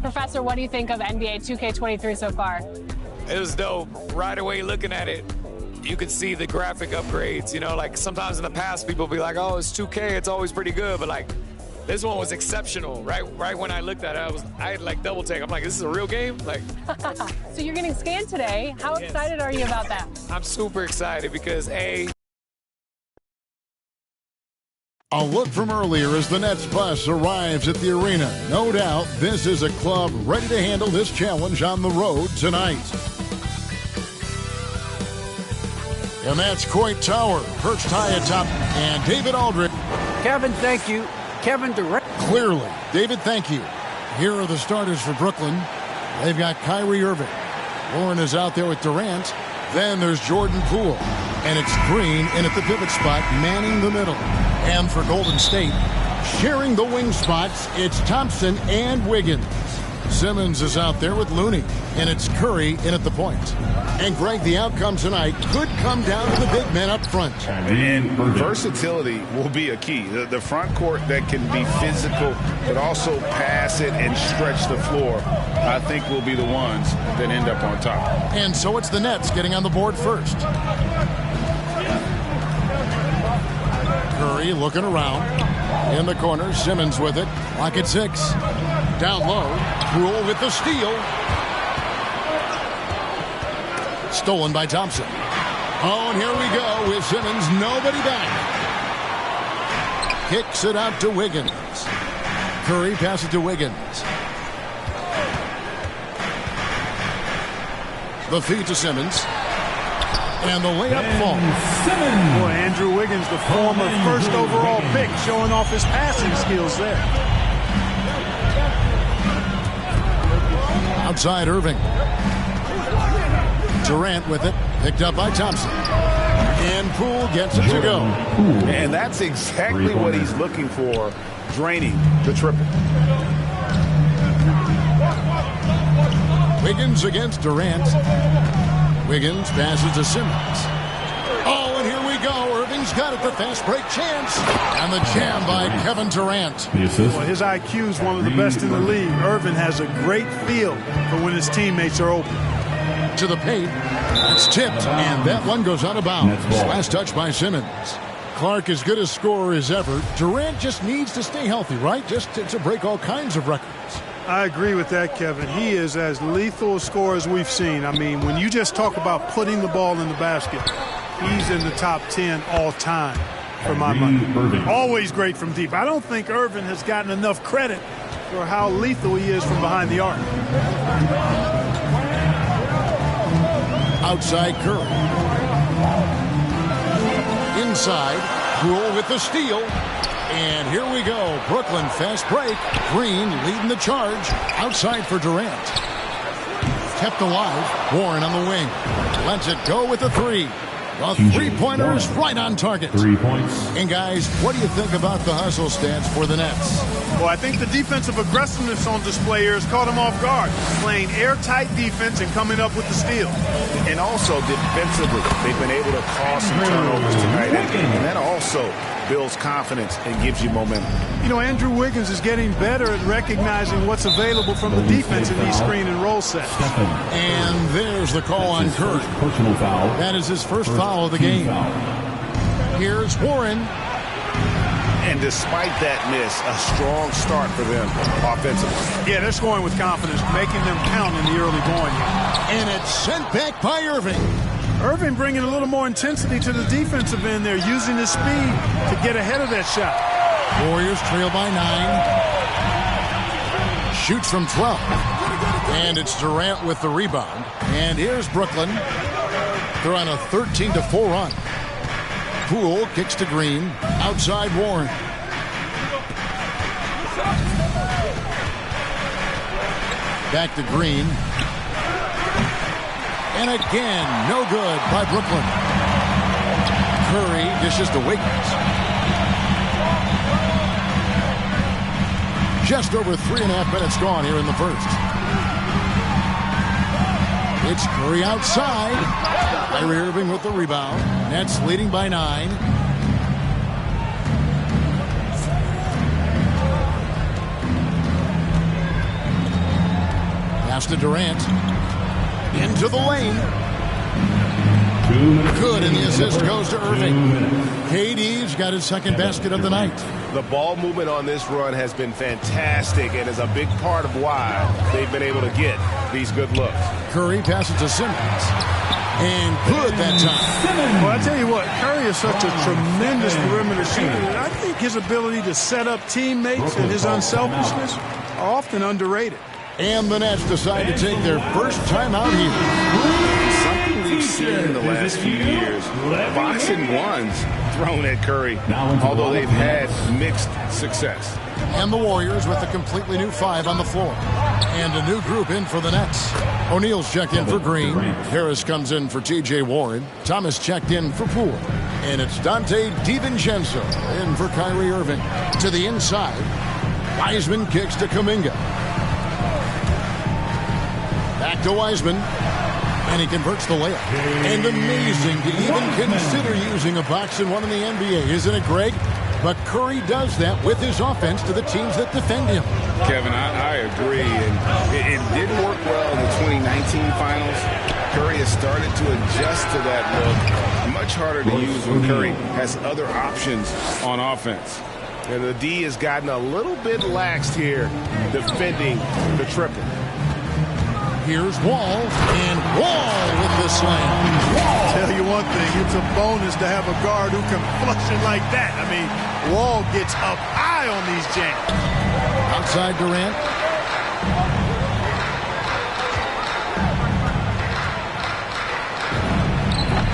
Professor, what do you think of NBA 2K23 so far? It was dope. Right away looking at it, you could see the graphic upgrades. You know, like sometimes in the past people be like, oh, it's 2K, it's always pretty good. But like this one was exceptional. Right when I looked at it, I had like double take. I'm like, this is a real game? Like. So you're getting scanned today. How excited are you about that? I'm super excited because A look from earlier as the Nets bus arrives at the arena. No doubt this is a club ready to handle this challenge on the road tonight. And that's Coit Tower, perched high atop, and David Aldridge. Kevin, thank you. Kevin Durant. Clearly. David, thank you. Here are the starters for Brooklyn. They've got Kyrie Irving. Warren is out there with Durant. Then there's Jordan Poole. And it's Green in at the pivot spot, manning the middle. And for Golden State, sharing the wing spots, it's Thompson and Wiggins. Simmons is out there with Looney. And it's Curry in at the point. And Greg, the outcome tonight could come down to the big men up front. And versatility will be a key. The front court that can be physical, but also pass it and stretch the floor, I think will be the ones that end up on top. And so it's the Nets getting on the board first. Curry looking around. In the corner, Simmons with it. Lock at 6. Down low. Poole with the steal. Stolen by Thompson. Oh, and here we go with Simmons. Nobody back. Kicks it out to Wiggins. Curry passes to Wiggins. The feed to Simmons. And the layup falls. Boy, Andrew Wiggins, the former first overall pick, showing off his passing skills there. Outside Irving. Durant with it. Picked up by Thompson. And Poole gets it to go. And that's exactly what he's looking for, draining the triple. Wiggins against Durant. Wiggins passes to Simmons. Oh, and here we go. Irving's got it. The fast break chance. And the jam by Kevin Durant. Well, his IQ is one of the best in the league. Irving has a great feel for when his teammates are open. To the paint. It's tipped, and that one goes out of bounds. Last touch by Simmons. Clark as good a scorer as ever. Durant just needs to stay healthy, right? Just to break all kinds of records. I agree with that, Kevin. He is as lethal a scorer as we've seen. I mean, when you just talk about putting the ball in the basket, he's in the top 10 all time for my money. Always great from deep. I don't think Irving has gotten enough credit for how lethal he is from behind the arc. Outside Curry. Inside, Poole with the steal. And here we go. Brooklyn fast break. Green leading the charge. Outside for Durant. Kept alive. Warren on the wing. Lets it go with the 3. The three-pointers right on target. 3 points. And guys, what do you think about the hustle stats for the Nets? Well, I think the defensive aggressiveness on display here has caught them off guard. Playing airtight defense and coming up with the steal. And also defensively, they've been able to cause some turnovers tonight. And that also builds confidence and gives you momentum. You know, Andrew Wiggins is getting better at recognizing what's available from the defense in these screen and roll sets. And there's the call on Curry. Personal foul. That is his first foul of the game. Here's Warren. And despite that miss, a strong start for them offensively. Yeah, they're scoring with confidence, making them count in the early going. And it's sent back by Irving. Irving bringing a little more intensity to the defensive end there, using his speed to get ahead of that shot. Warriors trail by 9. Shoots from 12. And it's Durant with the rebound. And here's Brooklyn. They're on a 13-4 run. Poole kicks to Green. Outside Warren. Back to Green. And again, no good by Brooklyn. Curry dishes to Wiggins. Just over 3.5 minutes gone here in the first. It's Curry outside. Kyrie Irving with the rebound. Nets leading by 9. Pass to Durant. Into the lane. Good, and the assist goes to Irving. KD's got his second basket of the night. The ball movement on this run has been fantastic and is a big part of why they've been able to get these good looks. Curry passes to Simmons. And good that time. Well, I tell you what, Curry is such a tremendous perimeter shooter that I think his ability to set up teammates and his unselfishness are often underrated. And the Nets decide to take their first time out here. Something we've seen in the last few years, boxing ones thrown at Curry, although they've had mixed success. And the Warriors with a completely new 5 on the floor. And a new group in for the Nets. O'Neal's checked in for Green. Harris comes in for T.J. Warren. Thomas checked in for Poole. And it's Dante DiVincenzo in for Kyrie Irving. To the inside, Wiseman kicks to Kuminga. Back to Wiseman. And he converts the layup. And amazing to even consider using a box and one in the NBA, isn't it, Greg? But Curry does that with his offense to the teams that defend him. Kevin, I agree. And it didn't work well in the 2019 finals. Curry has started to adjust to that look. Much harder to use when Curry has other options on offense. And the D has gotten a little bit laxed here defending the triple. Here's Wall, and Wall with the slam. Tell you one thing, it's a bonus to have a guard who can flush it like that. I mean, Wall gets up high on these jams. Outside Durant.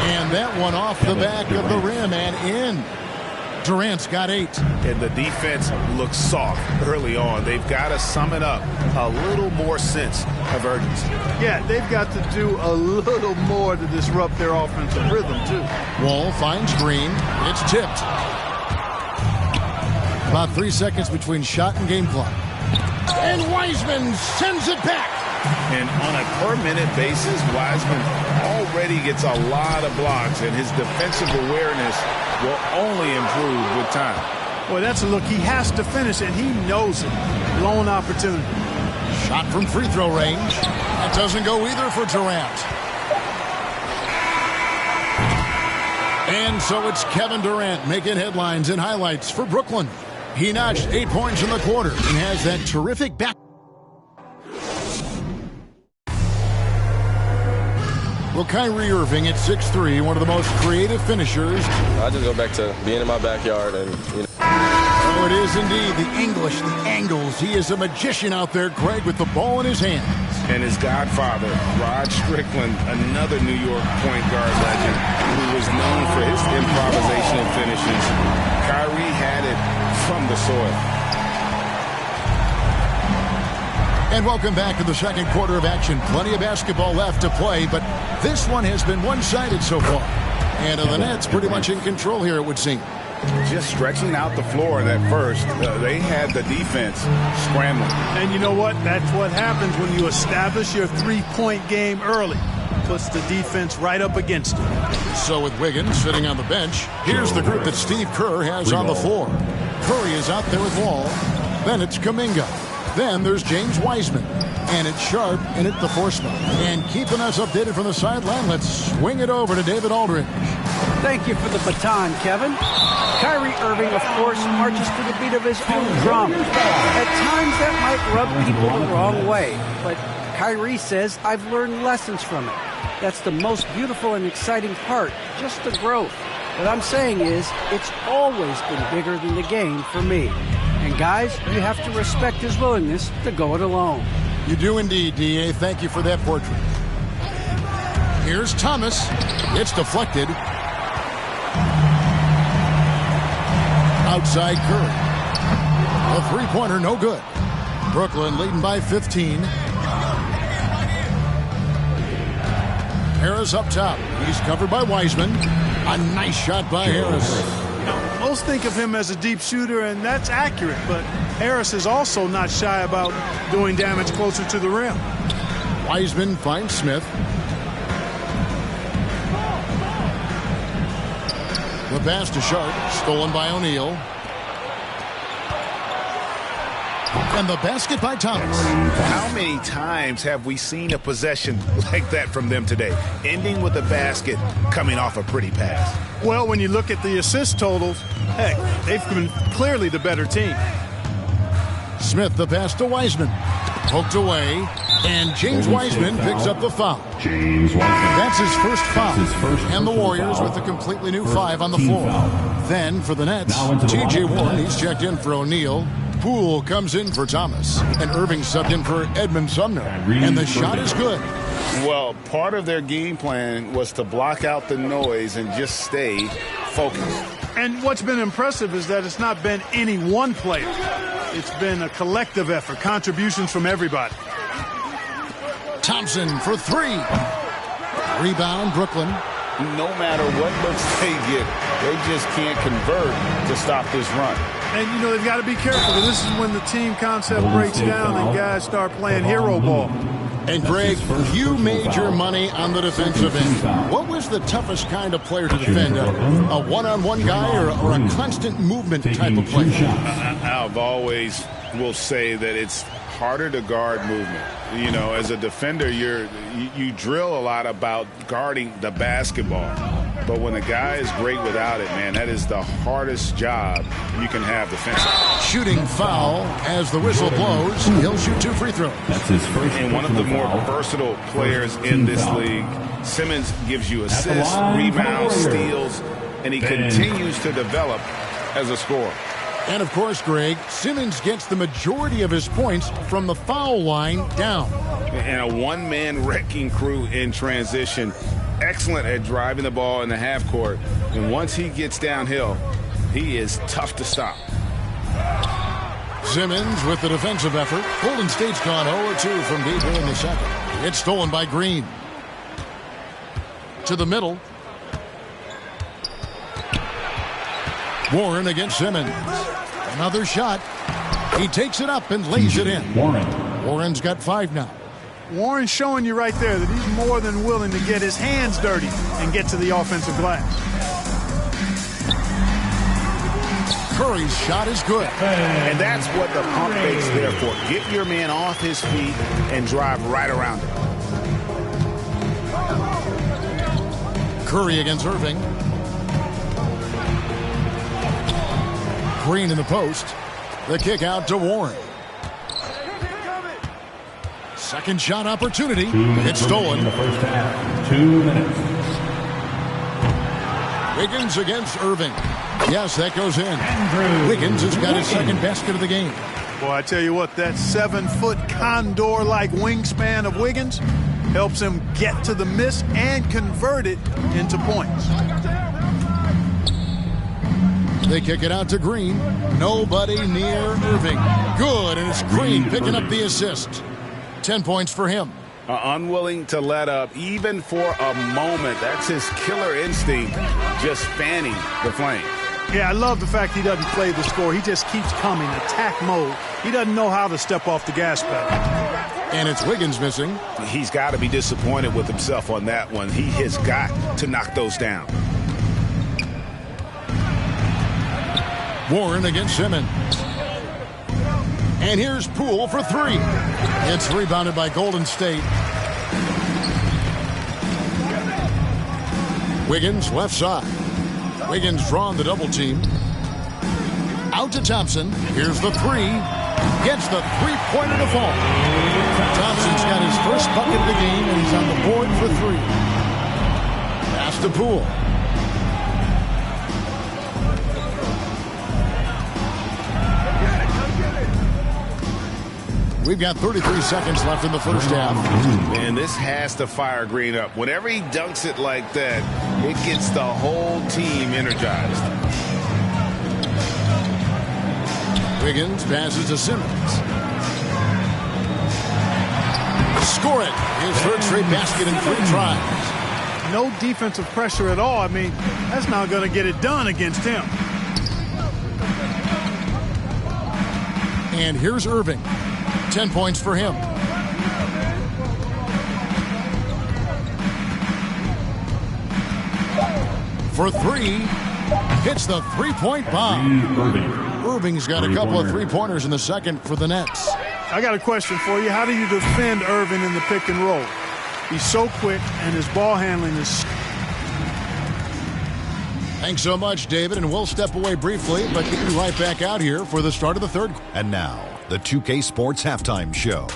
And that one off the back of the rim and in. Durant's got 8. And the defense looks soft early on. They've got to sum it up a little more sense of urgency. Yeah, they've got to do a little more to disrupt their offensive rhythm, too. Wall finds Green. It's tipped. About 3 seconds between shot and game clock. And Wiseman sends it back. And on a per-minute basis, Wiseman already gets a lot of blocks, and his defensive awareness will only improve with time. Boy, that's a look he has to finish, and he knows it. Blown opportunity. Shot from free throw range. That doesn't go either for Durant. And so it's Kevin Durant making headlines and highlights for Brooklyn. He notched 8 points in the quarter and has that terrific back. Well, Kyrie Irving at 6'3", one of the most creative finishers. I just go back to being in my backyard and, Oh, it is indeed. The English, the angles. He is a magician out there, Greg, with the ball in his hands. And his godfather, Rod Strickland, another New York point guard legend who was known for his improvisational finishes. Kyrie had it from the soil. And welcome back to the second quarter of action. Plenty of basketball left to play, but this one has been one-sided so far. And the Nets pretty much in control here, it would seem. Just stretching out the floor in that first. They had the defense scrambling. And you know what? That's what happens when you establish your three-point game early. Puts the defense right up against it. So with Wiggins sitting on the bench, here's the group that Steve Kerr has on the floor. Curry is out there with Wall. Then it's Kuminga. Then there's James Wiseman. And it's Sharp in at the 4 spot. And keeping us updated from the sideline, let's swing it over to David Aldridge. Thank you for the baton, Kevin. Kyrie Irving, of course, marches to the beat of his own drum. At times that might rub people the wrong way, but Kyrie says, I've learned lessons from it. That's the most beautiful and exciting part, just the growth. What I'm saying is, it's always been bigger than the game for me. And guys, you have to respect his willingness to go it alone. You do indeed, D.A. Thank you for that portrait. Here's Thomas. It's deflected. Outside Curry. A three-pointer, no good. Brooklyn leading by 15. Harris up top. He's covered by Wiseman. A nice shot by Harris. Most think of him as a deep shooter, and that's accurate, but Harris is also not shy about doing damage closer to the rim. Wiseman finds Smith. The pass to Sharp, stolen by O'Neal. And the basket by Thomas. How many times have we seen a possession like that from them today, ending with a basket coming off a pretty pass? Well, when you look at the assist totals, heck, they've been clearly the better team. Smith the pass to Wiseman. Poked away, and James Wiseman picks up the foul. That's his first foul. And the Warriors with a completely new 5 on the floor. Then for the Nets, T.J. Warren, he's checked in for O'Neal. Poole comes in for Thomas. And Irving subbed in for Edmund Sumner. And the shot is good. Well, part of their game plan was to block out the noise and just stay focused. And what's been impressive is that it's not been any one player. It's been a collective effort, contributions from everybody. Thompson for 3. Rebound, Brooklyn. No matter what looks they get, they just can't convert to stop this run. And, you know, they've got to be careful. This is when the team concept breaks down and guys start playing hero ball. And, Greg, you made your money on the defensive end. What was the toughest kind of player to defend? A one-on-one guy or a constant movement type of player? I've always will say that it's harder to guard movement. You know, as a defender, you drill a lot about guarding the basketball. But when a guy is great without it, man, that is the hardest job you can have defensively. Shooting foul as the whistle blows. He'll shoot 2 free throws. That's his first. And one of the more versatile players in this league. Simmons gives you assists, rebounds, steals, and he continues to develop as a scorer. And, of course, Greg, Simmons gets the majority of his points from the foul line down. And a one-man wrecking crew in transition. Excellent at driving the ball in the half court. And once he gets downhill, he is tough to stop. Simmons with the defensive effort. Golden State's gone 0-2 from deep here in the second. It's stolen by Green. To the middle. Warren against Simmons. Another shot. He takes it up and lays it in. Warren's got 5 now. Warren's showing you right there that he's more than willing to get his hands dirty and get to the offensive glass. Curry's shot is good. And that's what the pump fake's there for. Get your man off his feet and drive right around him. Curry against Irving. Green in the post. The kick out to Warren. Second shot opportunity. It's stolen. In the first half. 2 minutes. Wiggins against Irving. Yes, that goes in. Wiggins has got his second basket of the game. Boy, I tell you what, that 7-foot condor-like wingspan of Wiggins helps him get to the miss and convert it into points. They kick it out to Green. Nobody near Irving. Good, and it's Green picking up the assist. 10 points for him. Unwilling to let up, even for a moment. That's his killer instinct, just fanning the flame. Yeah, I love the fact he doesn't play the score. He just keeps coming, attack mode. He doesn't know how to step off the gas pedal. And it's Wiggins missing. He's got to be disappointed with himself on that one. He has got to knock those down. Warren against Simmons. And here's Poole for 3. It's rebounded by Golden State. Wiggins left side. Wiggins drawn the double team. Out to Thompson. Here's the 3. Gets the three-pointer to fall. Thompson's got his first bucket of the game, and he's on the board for 3. Pass to Poole. We've got 33 seconds left in the first half. And this has to fire Green up. Whenever he dunks it like that, it gets the whole team energized. Wiggins passes to Simmons. Score it. His third straight basket in 3 tries. No defensive pressure at all. I mean, that's not going to get it done against him. And here's Irving. 10 points for him. For 3. Hits the three-point bomb. Irving's got a couple of three-pointers in the second for the Nets. I got a question for you. How do you defend Irving in the pick and roll? He's so quick, and his ball handling is... Thanks so much, David, and we'll step away briefly, but get you right back out here for the start of the third. And now, the 2K Sports Halftime Show.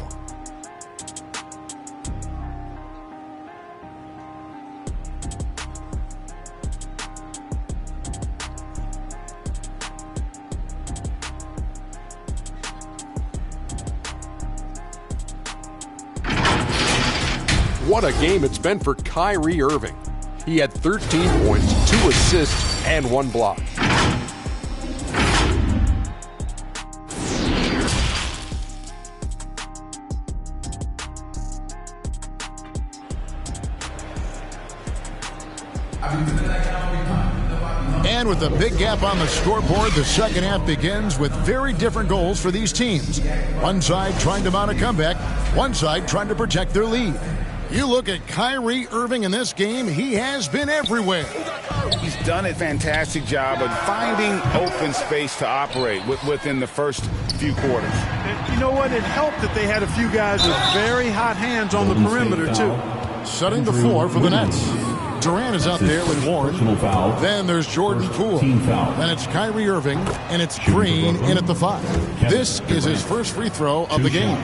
What a game it's been for Kyrie Irving. He had 13 points, 2 assists, and 1 block. And with a big gap on the scoreboard, the second half begins with very different goals for these teams. One side trying to mount a comeback, one side trying to protect their lead. You look at Kyrie Irving in this game, he has been everywhere. He's done a fantastic job of finding open space to operate within the first few quarters. And you know what? It helped that they had a few guys with very hot hands on the perimeter, too. Setting the floor for the Nets. Durant is out there with Warren. Then there's Jordan Poole. Then it's Kyrie Irving, and it's Green in at the 5. This is his first free throw of the game.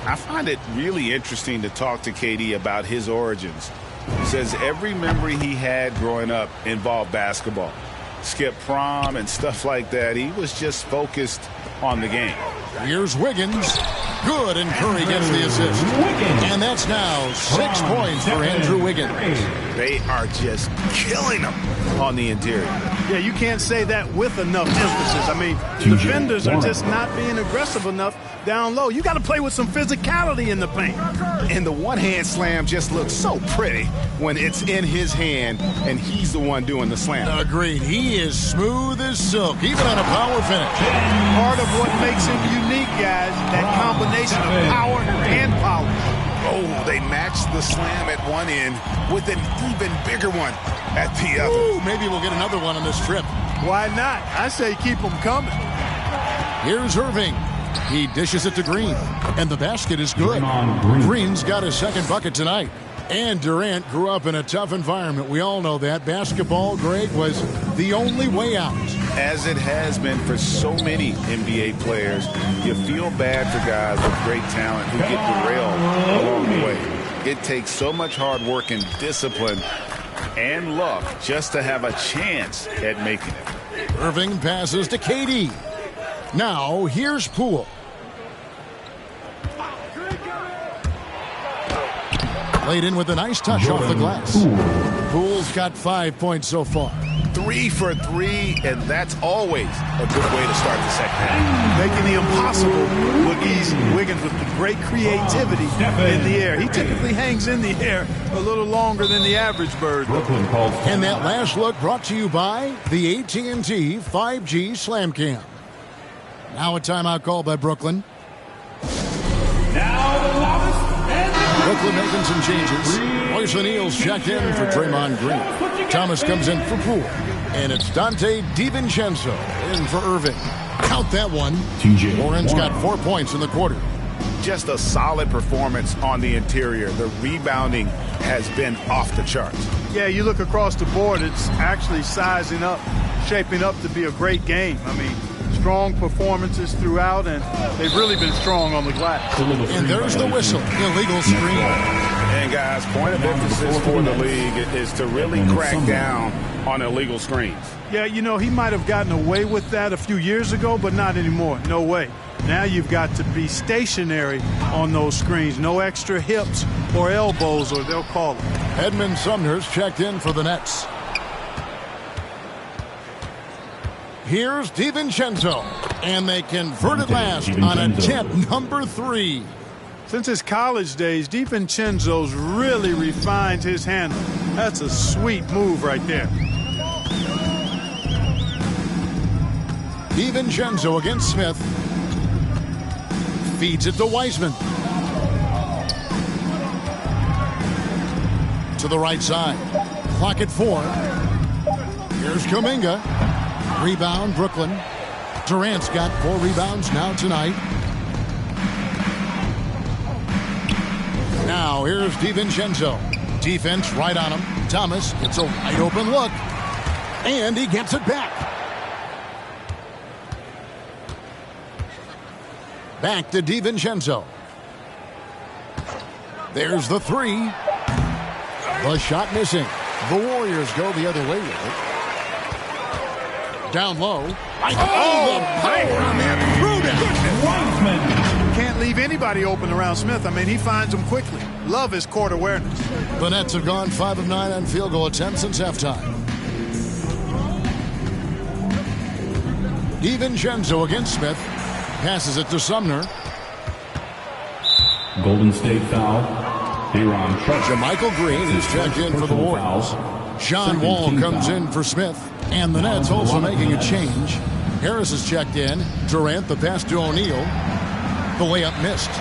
I find it really interesting to talk to KD about his origins. He says every memory he had growing up involved basketball. Skip prom and stuff like that. He was just focused on the game. Here's Wiggins. Good, and Curry gets the assist. And that's now 6 points for Andrew Wiggins. They are just killing him on the interior. Yeah, you can't say that with enough emphasis. I mean, defenders are just not being aggressive enough down low. You got to play with some physicality in the paint. And the one-hand slam just looks so pretty when it's in his hand and he's the one doing the slam. Agreed. He is smooth as silk, even on a power finish. Part of what makes him unique, guys, that combination of power and polish. Oh, they matched the slam at one end with an even bigger one at the other. Ooh, maybe we'll get another one on this trip. Why not? I say keep them coming. Here's Irving. He dishes it to Green, and the basket is good. Green's got his second bucket tonight. And Durant grew up in a tough environment. We all know that. Basketball, Greg, was the only way out. As it has been for so many NBA players, you feel bad for guys with great talent who get derailed along the way. It takes so much hard work and discipline and luck just to have a chance at making it. Irving passes to KD. Now, here's Poole. Played in with a nice touch off the glass. Poole's got 5 points so far. 3 for 3, and that's always a good way to start the second half. Making the impossible look easy. Wiggins with the great creativity in the air. He typically hangs in the air a little longer than the average bird. And that last look brought to you by the AT&T 5G Slam Cam. Now a timeout called by Brooklyn. Brooklyn making some changes. Royce O'Neal's checked in for Draymond Green. Thomas comes in for Poole. And it's Dante DiVincenzo in for Irving. Count that one. Warren's got 4 points in the quarter. Just a solid performance on the interior. The rebounding has been off the charts. Yeah, you look across the board, it's actually sizing up, shaping up to be a great game. I mean, strong performances throughout, and they've really been strong on the glass. And there's the whistle. Illegal screen. And, guys, point of emphasis for the league is to really crack down on illegal screens. Yeah, you know, he might have gotten away with that a few years ago, but not anymore. No way. Now you've got to be stationary on those screens. No extra hips or elbows, or they'll call it. Edmund Sumner's checked in for the Nets. Here's DiVincenzo, and they convert it last on attempt number 3. Since his college days, DiVincenzo's really refined his handle. That's a sweet move right there. DiVincenzo against Smith. Feeds it to Wiseman. To the right side. Clock at 4. Here's Kuminga. Rebound, Brooklyn. Durant's got 4 rebounds now tonight. Now here's DiVincenzo. Defense right on him. Thomas gets a wide open look. And he gets it back. Back to DiVincenzo. There's the 3. The shot missing. The Warriors go the other way with it. Down low. The power on that throwdown. Can't leave anybody open around Smith. I mean, he finds them quickly. Love his court awareness. The Nets have gone 5 of 9 on field goal attempts since halftime. DiVincenzo against Smith. Passes it to Sumner. Golden State foul. JaMychal Green is checked in for the Warriors. John Wall comes in for Smith. And the Nets also making a change. Harris is checked in. Durant, the pass to O'Neal. The layup missed.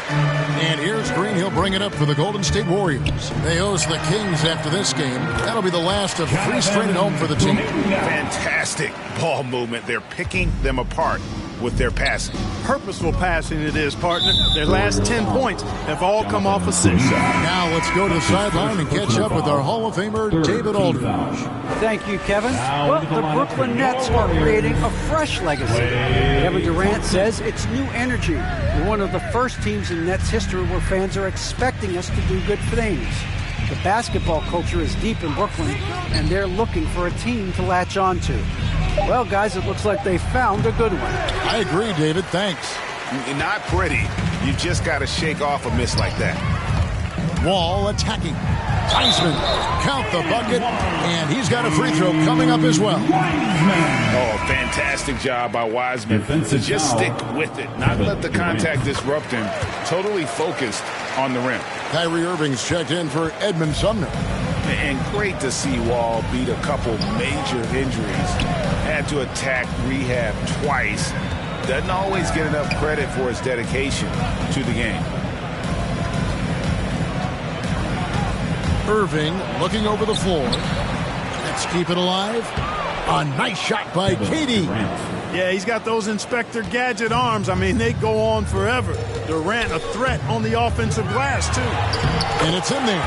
And here's Green. He'll bring it up for the Golden State Warriors. They host the Kings after this game. That'll be the last of 3 straight at home for the team. Fantastic ball movement. They're picking them apart with their passing. Purposeful passing it is, partner. Their last 10 points have all come off assists. Now let's go to the sideline and catch up with our Hall of Famer, David Aldridge. Thank you, Kevin. Well, the Brooklyn Nets are creating a fresh legacy. Kevin Durant says it's new energy. We're one of the first teams in Nets history where fans are expecting us to do good things. The basketball culture is deep in Brooklyn, and they're looking for a team to latch on to. Well, guys, it looks like they found a good one. I agree, David. Thanks. Not pretty. You just got to shake off a miss like that. Wall attacking. Wiseman, count the bucket, and he's got a free throw coming up as well. Oh, fantastic job by Wiseman to just stick with it, not let the contact disrupt him. Totally focused on the rim. Kyrie Irving's checked in for Edmund Sumner. And great to see Wall beat a couple major injuries. Had to attack rehab twice. Doesn't always get enough credit for his dedication to the game. Irving looking over the floor. Let's keep it alive. A nice shot by KD. Yeah, he's got those Inspector Gadget arms. I mean, they go on forever. Durant a threat on the offensive glass, too. And it's in there.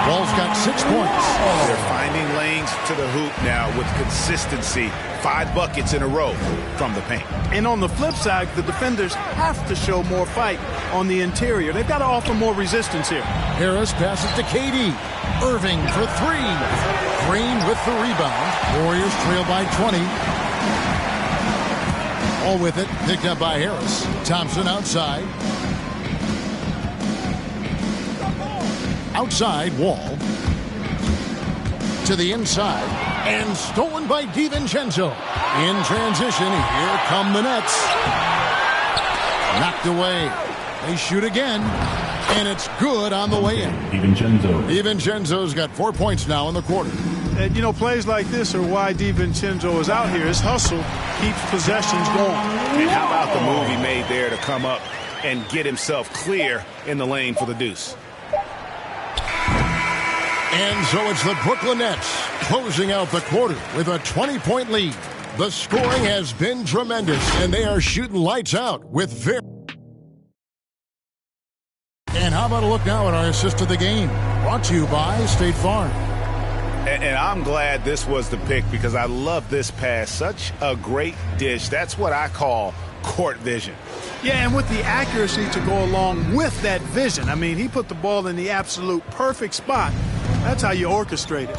Wall's got 6 points. They're finding lanes to the hoop now with consistency. 5 buckets in a row from the paint. And on the flip side, the defenders have to show more fight on the interior. They've got to offer more resistance here. Harris passes to KD. Irving for 3. Green with the rebound. Warriors trail by 20. All with it, picked up by Harris. Thompson outside. Outside, Wall. To the inside. And stolen by DiVincenzo. In transition, here come the Nets. Knocked away. They shoot again. And it's good on the way in. DiVincenzo's got 4 points now in the quarter. And, you know, plays like this are why DiVincenzo is out here. His hustle keeps possessions going. And how about the move he made there to come up and get himself clear in the lane for the deuce? And so it's the Brooklyn Nets closing out the quarter with a 20-point lead. The scoring has been tremendous, and they are shooting lights out with very... And how about a look now at our assist of the game? Brought to you by State Farm. And I'm glad this was the pick because I love this pass. Such a great dish. That's what I call court vision. Yeah, and with the accuracy to go along with that vision. I mean, he put the ball in the absolute perfect spot. That's how you orchestrate it.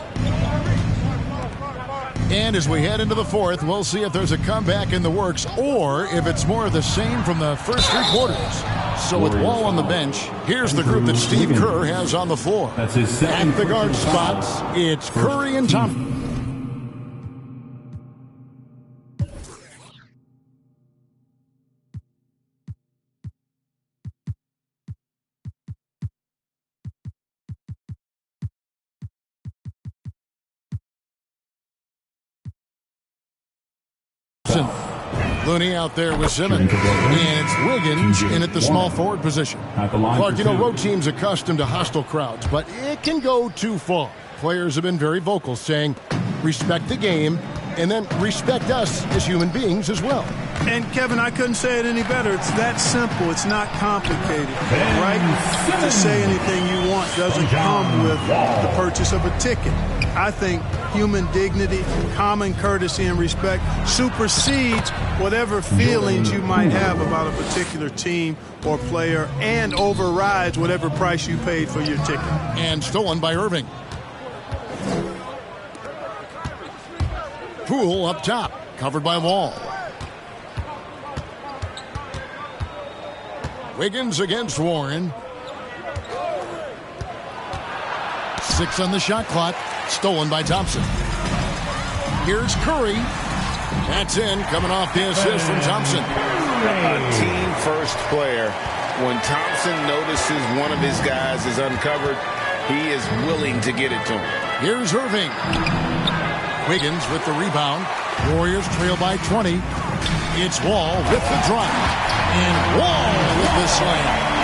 And as we head into the fourth, we'll see if there's a comeback in the works or if it's more of the same from the first 3 quarters. So with Wall on the bench, here's the group that Steve Kerr has on the floor. At the guard spots, it's Curry and Thompson. Looney out there with Simmons. And it's Wiggins in at the small forward position. Clark, you know, road teams accustomed to hostile crowds, but it can go too far. Players have been very vocal saying, respect the game and then respect us as human beings as well. And, Kevin, I couldn't say it any better. It's that simple. It's not complicated, right? To say anything you want doesn't come with the purchase of a ticket. I think human dignity, common courtesy, and respect supersedes whatever feelings you might have about a particular team or player and overrides whatever price you paid for your ticket. And stolen by Irving. Poole up top, covered by Wall. Wiggins against Warren. 6 on the shot clock. Stolen by Thompson. Here's Curry. That's in, coming off the assist from Thompson. A team-first player. When Thompson notices one of his guys is uncovered, he is willing to get it to him. Here's Irving. Wiggins with the rebound. Warriors trail by 20. It's Wall with the drive. And Wall with the slam.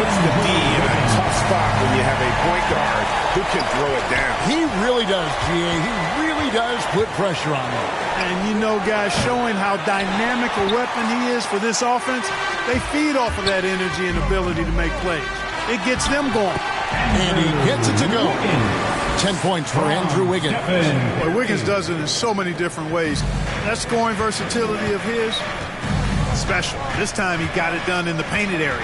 Puts the D in a tough spot when you have a point guard who can throw it down. He really does, G.A. He really does put pressure on him. And you know, guys, showing how dynamic a weapon he is for this offense, they feed off of that energy and ability to make plays. It gets them going. And he gets it to go. 10 points for Andrew Wiggins. Well, Wiggins does it in so many different ways. That scoring versatility of his, special. This time he got it done in the painted area.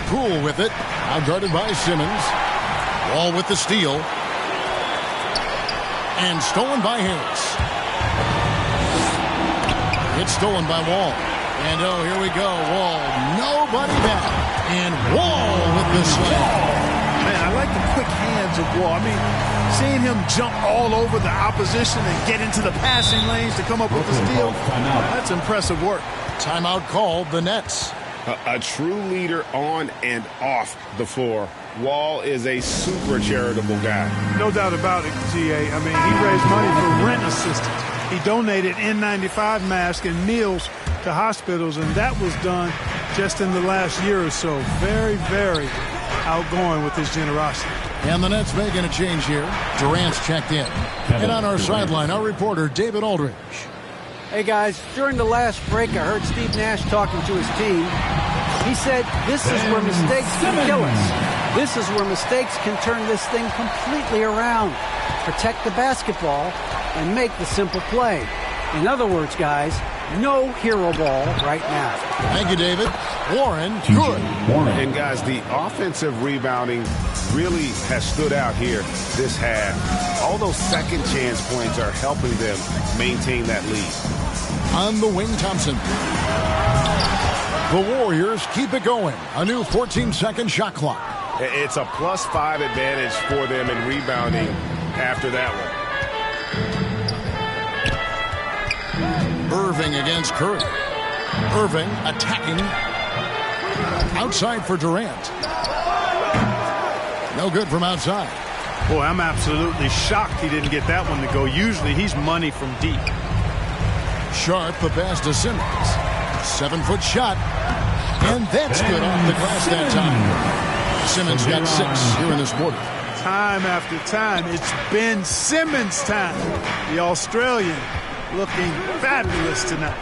Poole with it. Now guarded by Simmons. Wall with the steal. And stolen by Harris. It's stolen by Wall. And oh, here we go. Wall. Nobody back. And Wall with the slam. Man, I like the quick hands of Wall. I mean, seeing him jump all over the opposition and get into the passing lanes to come up with the steal, that's impressive work. Timeout called, the Nets. A true leader on and off the floor. Wall is a super charitable guy. No doubt about it, G.A. I mean, he raised money for rent assistance. He donated N95 masks and meals to hospitals, and that was done just in the last year or so. Very, very outgoing with his generosity. And the Nets making a change here. Durant's checked in. And on our sideline, our reporter, David Aldridge. Hey, guys, during the last break, I heard Steve Nash talking to his team. He said, this is where mistakes can kill us. This is where mistakes can turn this thing completely around. Protect the basketball and make the simple play. In other words, guys, no hero ball right now. Thank you, David. Warren, good. And, guys, the offensive rebounding really has stood out here this half. All those second chance points are helping them maintain that lead. On the wing, Thompson. The Warriors keep it going. A new 14-second shot clock. It's a +5 advantage for them in rebounding after that one. Irving against Curry. Irving attacking. Outside for Durant. No good from outside. Boy, I'm absolutely shocked he didn't get that one to go. Usually he's money from deep. Sharp, the pass to Simmons. 7-foot shot. And that's good off the glass that time. Simmons got 6 here in this quarter. Time after time, it's Ben Simmons' time. The Australian looking fabulous tonight.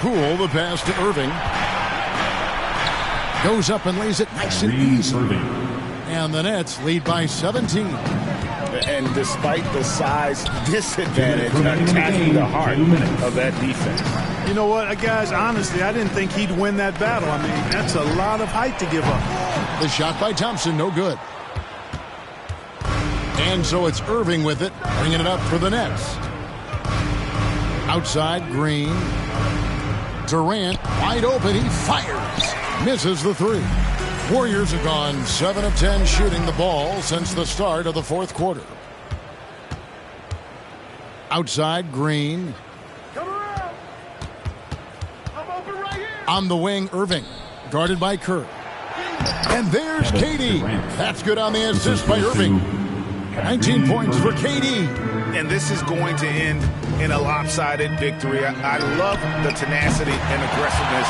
Poole, the pass to Irving. Goes up and lays it nice and easy. And the Nets lead by 17. And despite the size disadvantage, attacking the heart of that defense. You know what, guys, honestly, I didn't think he'd win that battle. I mean, that's a lot of height to give up. The shot by Thompson, no good. And so it's Irving with it, bringing it up for the Nets. Outside, Green. Durant, wide open, he fires. Misses the 3. Warriors have gone 7 of 10 shooting the ball since the start of the fourth quarter. Outside, Green. On the wing, Irving. Guarded by Curry. And there's KD. That's good on the assist by Irving. 19 points for KD. And this is going to end in a lopsided victory. I love the tenacity and aggressiveness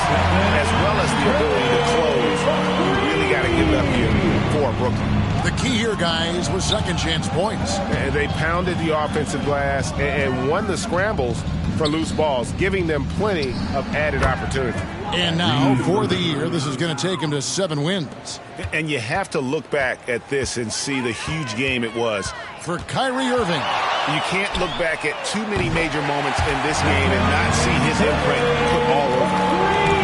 as well as the ability to close. You really got to give it up here for Brooklyn. The key here, guys, was second chance points. And they pounded the offensive glass and won the scrambles for loose balls, giving them plenty of added opportunity. And now, for the year, this is going to take him to 7 wins. And you have to look back at this and see the huge game it was. For Kyrie Irving. You can't look back at too many major moments in this game and not see his imprint put all over.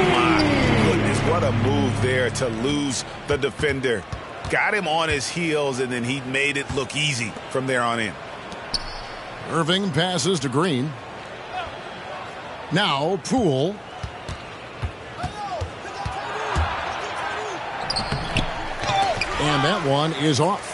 My goodness, what a move there to lose the defender. Got him on his heels, and then he made it look easy from there on in. Irving passes to Green. Now, Poole. And that one is off.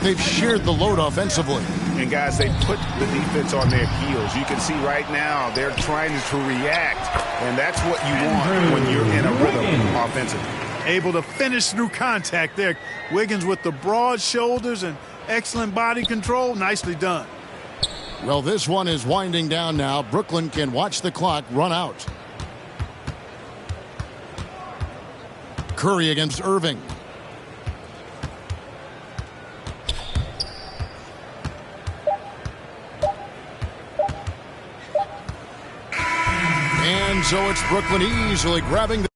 They've shared the load offensively. And, guys, they put the defense on their heels. You can see right now they're trying to react, and that's what you want when you're in a rhythm offensively. Able to finish through contact there. Wiggins with the broad shoulders and excellent body control. Nicely done. Well, this one is winding down now. Brooklyn can watch the clock run out. Curry against Irving. And so it's Brooklyn easily grabbing the